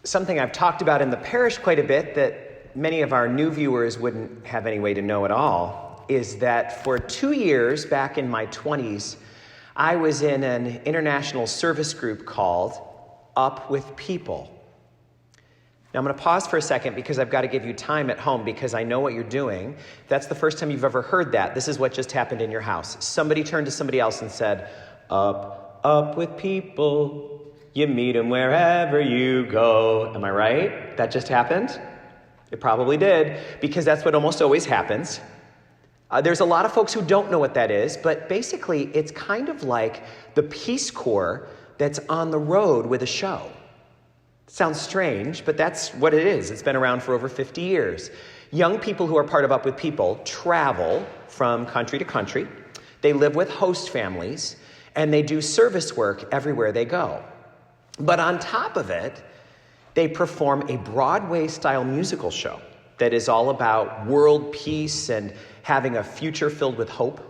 something I've talked about in the parish quite a bit that many of our new viewers wouldn't have any way to know at all is that for 2 years back in my 20s, I was in an international service group called Up with People. Now I'm going to pause for a second because I've got to give you time at home because I know what you're doing. If that's the first time you've ever heard that, this is what just happened in your house. Somebody turned to somebody else and said, up with people. You meet them wherever you go. Am I right? That just happened? It probably did, because that's what almost always happens. There's a lot of folks who don't know what that is, but basically it's kind of like the Peace Corps that's on the road with a show. Sounds strange, but that's what it is. It's been around for over 50 years. Young people who are part of Up with People travel from country to country. They live with host families, and they do service work everywhere they go. But on top of it, they perform a Broadway-style musical show that is all about world peace and having a future filled with hope.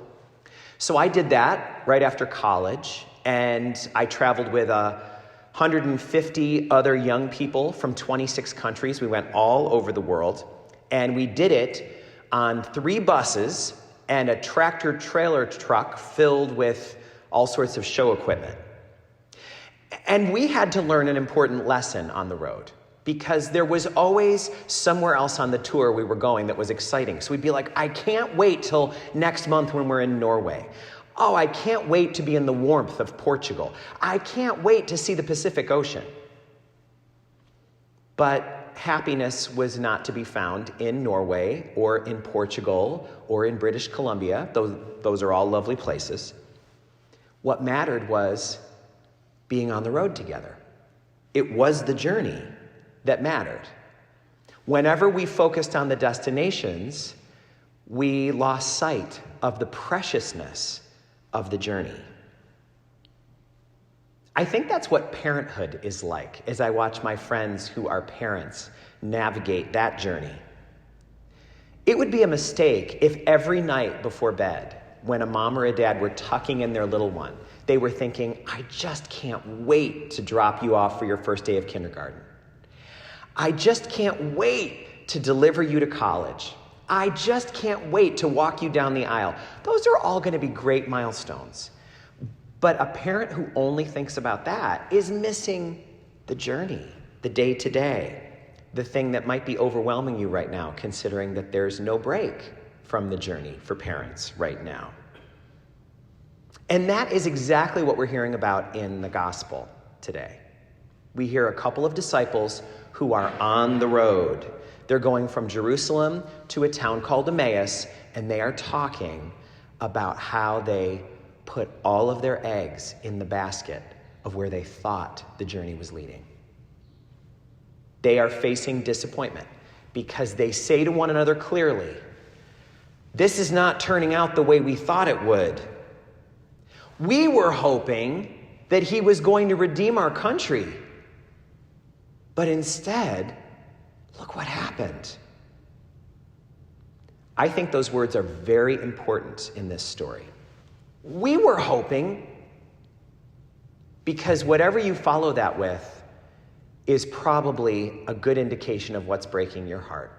So I did that right after college, and I traveled with 150 other young people from 26 countries. We went all over the world, and we did it on 3 buses and a tractor-trailer truck filled with all sorts of show equipment. And we had to learn an important lesson on the road because there was always somewhere else on the tour we were going that was exciting. So we'd be like, I can't wait till next month when we're in Norway. Oh, I can't wait to be in the warmth of Portugal. I can't wait to see the Pacific Ocean. But happiness was not to be found in Norway or in Portugal or in British Columbia. Those are all lovely places. What mattered was being on the road together. It was the journey that mattered. Whenever we focused on the destinations, we lost sight of the preciousness of the journey. I think that's what parenthood is like as I watch my friends who are parents navigate that journey. It would be a mistake if every night before bed, when a mom or a dad were tucking in their little one, they were thinking, I just can't wait to drop you off for your first day of kindergarten. I just can't wait to deliver you to college. I just can't wait to walk you down the aisle. Those are all going to be great milestones. But a parent who only thinks about that is missing the journey, the day-to-day, the thing that might be overwhelming you right now, considering that there's no break from the journey for parents right now. And that is exactly what we're hearing about in the gospel today. We hear a couple of disciples who are on the road. They're going from Jerusalem to a town called Emmaus, and they are talking about how they put all of their eggs in the basket of where they thought the journey was leading. They are facing disappointment because they say to one another clearly, this is not turning out the way we thought it would. We were hoping that he was going to redeem our country. But instead, look what happened. I think those words are very important in this story. We were hoping, because whatever you follow that with is probably a good indication of what's breaking your heart.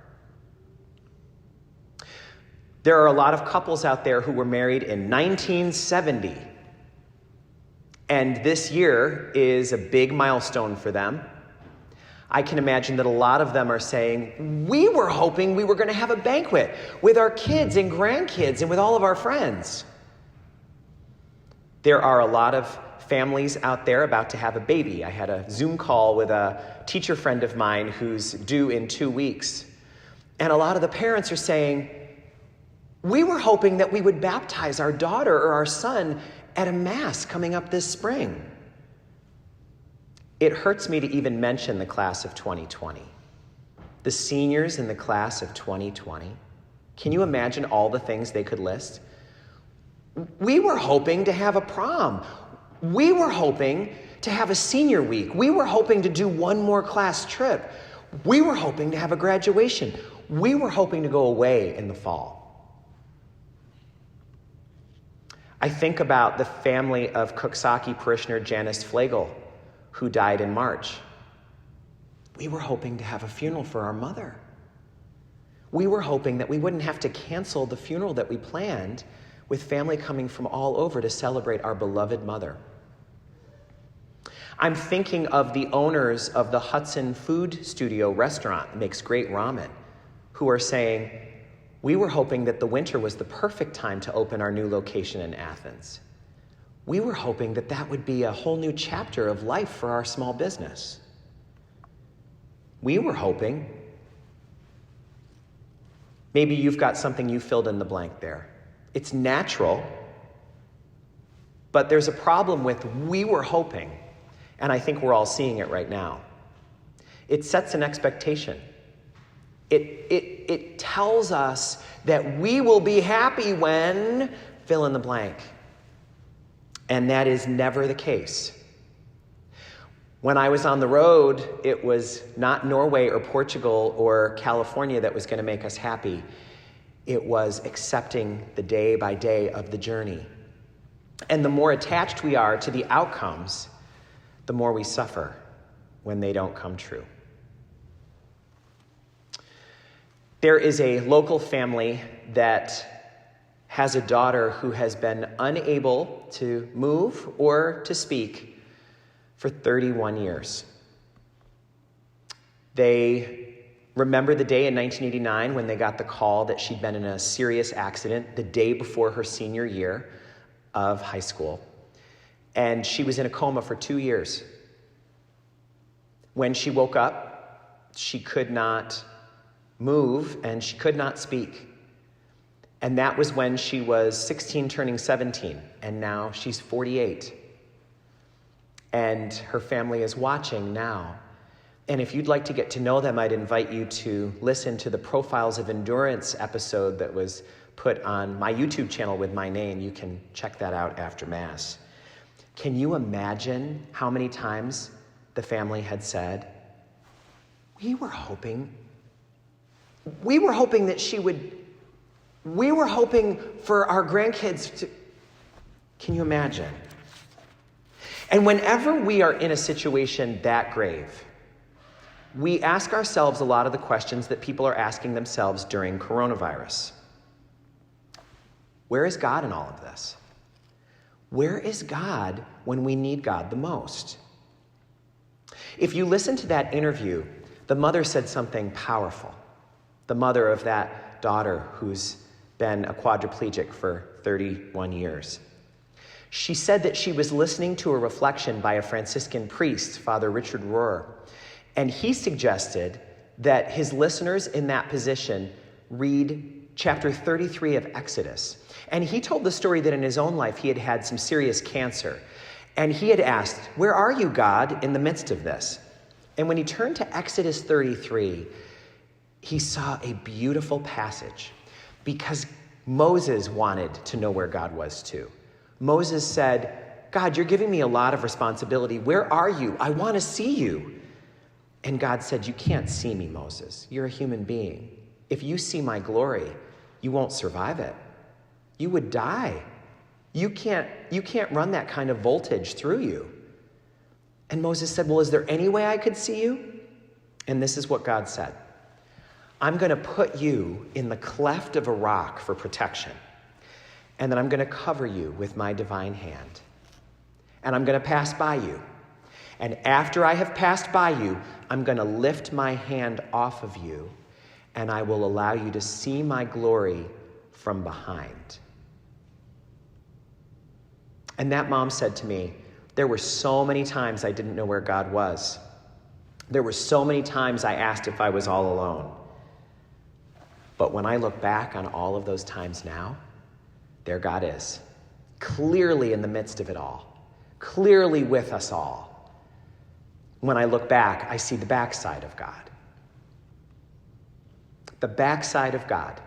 There are a lot of couples out there who were married in 1970. And this year is a big milestone for them. I can imagine that a lot of them are saying, we were hoping we were going to have a banquet with our kids and grandkids and with all of our friends. There are a lot of families out there about to have a baby. I had a Zoom call with a teacher friend of mine who's due in 2 weeks. And a lot of the parents are saying, we were hoping that we would baptize our daughter or our son at a mass coming up this spring. It hurts me to even mention the class of 2020. The seniors in the class of 2020. Can you imagine all the things they could list? We were hoping to have a prom. We were hoping to have a senior week. We were hoping to do one more class trip. We were hoping to have a graduation. We were hoping to go away in the fall. I think about the family of Cooksaki parishioner Janice Flegel, who died in March. We were hoping to have a funeral for our mother. We were hoping that we wouldn't have to cancel the funeral that we planned with family coming from all over to celebrate our beloved mother. I'm thinking of the owners of the Hudson Food Studio restaurant that makes great ramen, who are saying, we were hoping that the winter was the perfect time to open our new location in Athens. We were hoping that that would be a whole new chapter of life for our small business. We were hoping. Maybe you've got something you filled in the blank there. It's natural, but there's a problem with we were hoping, and I think we're all seeing it right now. It sets an expectation. It tells us that we will be happy when fill in the blank. And that is never the case. When I was on the road, it was not Norway or Portugal or California that was going to make us happy. It was accepting the day by day of the journey. And the more attached we are to the outcomes, the more we suffer when they don't come true. There is a local family that has a daughter who has been unable to move or to speak for 31 years. They remember the day in 1989 when they got the call that she'd been in a serious accident the day before her senior year of high school. And she was in a coma for 2 years. When she woke up, she could not move and she could not speak. And that was when she was 16 turning 17, and now she's 48. And her family is watching now. And if you'd like to get to know them, I'd invite you to listen to the Profiles of Endurance episode that was put on my YouTube channel with my name. You can check that out after Mass. Can you imagine how many times the family had said, we were hoping that she would, we were hoping for our grandkids to, can you imagine? And whenever we are in a situation that grave, we ask ourselves a lot of the questions that people are asking themselves during coronavirus. Where is God in all of this? Where is God when we need God the most? If you listen to that interview, the mother said something powerful. The mother of that daughter who's been a quadriplegic for 31 years. She said that she was listening to a reflection by a Franciscan priest, Father Richard Rohr, and he suggested that his listeners in that position read chapter 33 of Exodus. And he told the story that in his own life he had had some serious cancer. And he had asked, where are you, God, in the midst of this? And when he turned to Exodus 33, he saw a beautiful passage because Moses wanted to know where God was too. Moses said, God, you're giving me a lot of responsibility. Where are you? I want to see you. And God said, you can't see me, Moses. You're a human being. If you see my glory, you won't survive it. You would die. You can't run that kind of voltage through you. And Moses said, well, is there any way I could see you? And this is what God said. I'm going to put you in the cleft of a rock for protection. And then I'm going to cover you with my divine hand. And I'm going to pass by you. And after I have passed by you, I'm going to lift my hand off of you, and I will allow you to see my glory from behind. And that mom said to me, there were so many times I didn't know where God was. There were so many times I asked if I was all alone. But when I look back on all of those times now, there God is, clearly in the midst of it all, clearly with us all. When I look back, I see the backside of God. The backside of God,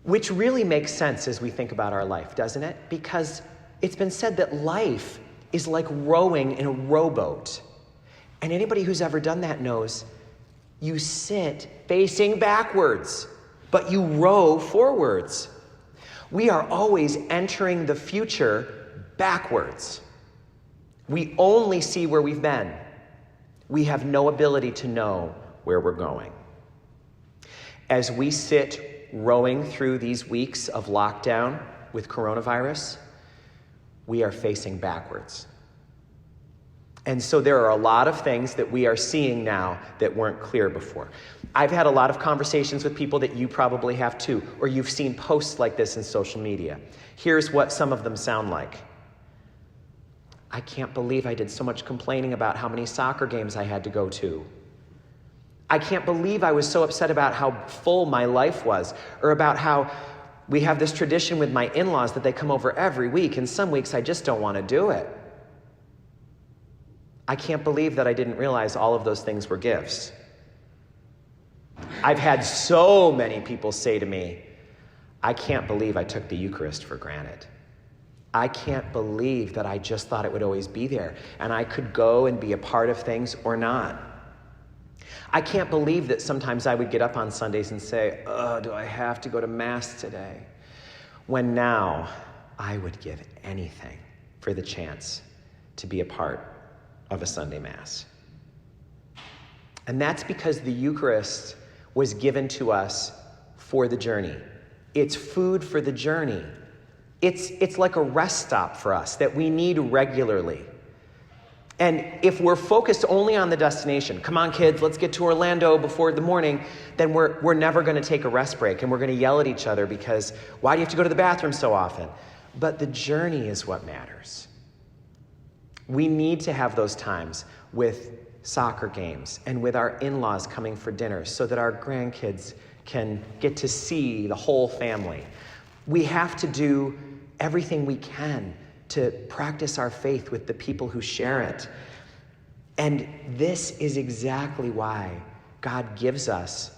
which really makes sense as we think about our life, doesn't it? Because it's been said that life is like rowing in a rowboat. And anybody who's ever done that knows you sit facing backwards, but you row forwards. We are always entering the future backwards. We only see where we've been. We have no ability to know where we're going. As we sit rowing through these weeks of lockdown with coronavirus, we are facing backwards. And so there are a lot of things that we are seeing now that weren't clear before. I've had a lot of conversations with people that you probably have too, or you've seen posts like this in social media. Here's what some of them sound like. I can't believe I did so much complaining about how many soccer games I had to go to. I can't believe I was so upset about how full my life was, or about how we have this tradition with my in-laws that they come over every week, and some weeks I just don't want to do it. I can't believe that I didn't realize all of those things were gifts. I've had so many people say to me, I can't believe I took the Eucharist for granted. I can't believe that I just thought it would always be there, and I could go and be a part of things or not. I can't believe that sometimes I would get up on Sundays and say, oh, do I have to go to Mass today? When now I would give anything for the chance to be a part of a Sunday Mass. And that's because the Eucharist was given to us for the journey. It's food for the journey. It's like a rest stop for us that we need regularly. And if we're focused only on the destination, come on kids, let's get to Orlando before the morning, then we're never going to take a rest break, and we're going to yell at each other because why do you have to go to the bathroom so often? But the journey is what matters. We need to have those times with soccer games and with our in-laws coming for dinner so that our grandkids can get to see the whole family. We have to do everything we can to practice our faith with the people who share it. And this is exactly why God gives us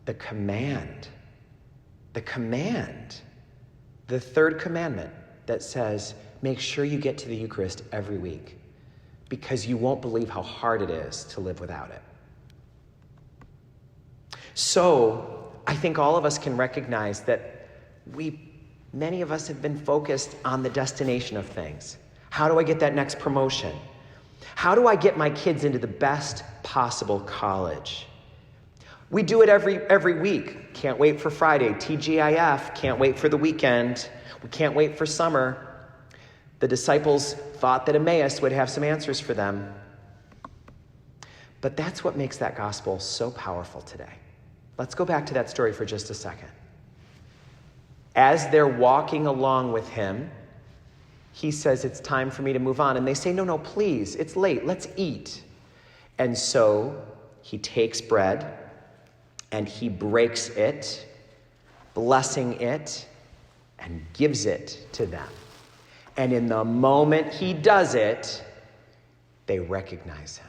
the command, the third commandment that says, make sure you get to the Eucharist every week, because you won't believe how hard it is to live without it. So I think all of us can recognize that many of us have been focused on the destination of things. How do I get that next promotion? How do I get my kids into the best possible college? We do it every week. Can't wait for Friday, TGIF. Can't wait for the weekend. We can't wait for summer. The disciples thought that Emmaus would have some answers for them. But that's what makes that gospel so powerful today. Let's go back to that story for just a second. As they're walking along with him, he says, it's time for me to move on. And they say, no, please, it's late, let's eat. And so he takes bread and he breaks it, blessing it, and gives it to them. And in the moment he does it, they recognize him.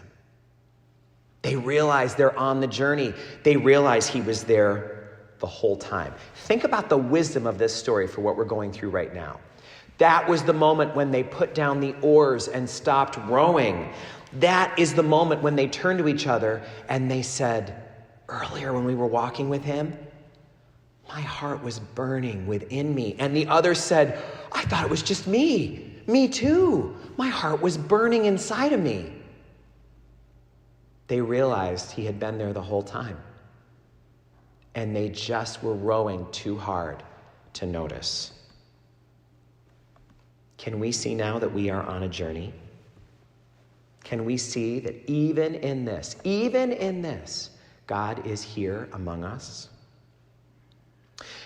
They realize they're on the journey. They realize he was there the whole time. Think about the wisdom of this story for what we're going through right now. That was the moment when they put down the oars and stopped rowing. That is the moment when they turned to each other and they said, earlier when we were walking with him, my heart was burning within me. And the other said, I thought it was just me. Me too. My heart was burning inside of me. They realized he had been there the whole time. And they just were rowing too hard to notice. Can we see now that we are on a journey? Can we see that even in this, God is here among us?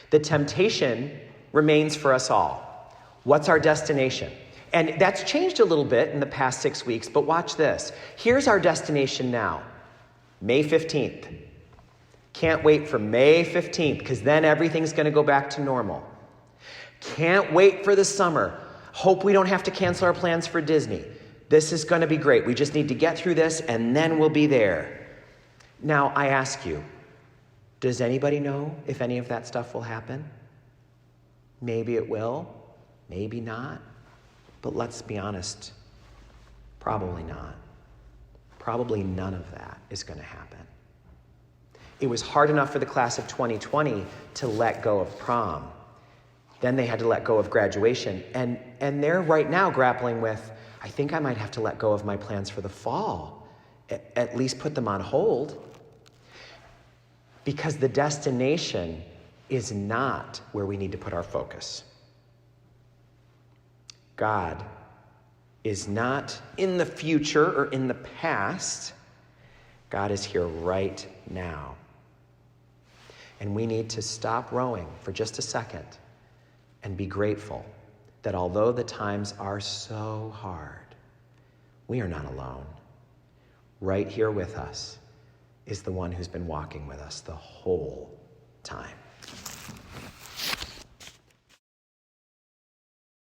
The temptation remains for us all. What's our destination? And that's changed a little bit in the past 6 weeks, but watch this. Here's our destination now, May 15th. Can't wait for May 15th, because then everything's going to go back to normal. Can't wait for the summer. Hope we don't have to cancel our plans for Disney. This is going to be great. We just need to get through this, and then we'll be there. Now, I ask you, does anybody know if any of that stuff will happen? Maybe it will, maybe not. But let's be honest, probably not. Probably none of that is going to happen. It was hard enough for the class of 2020 to let go of prom. Then they had to let go of graduation. And they're right now grappling with, I think I might have to let go of my plans for the fall at least put them on hold, because the destination is not where we need to put our focus. God is not in the future or in the past. God is here right now. And we need to stop rowing for just a second and be grateful that although the times are so hard, we are not alone. Right here with us is the one who's been walking with us the whole time.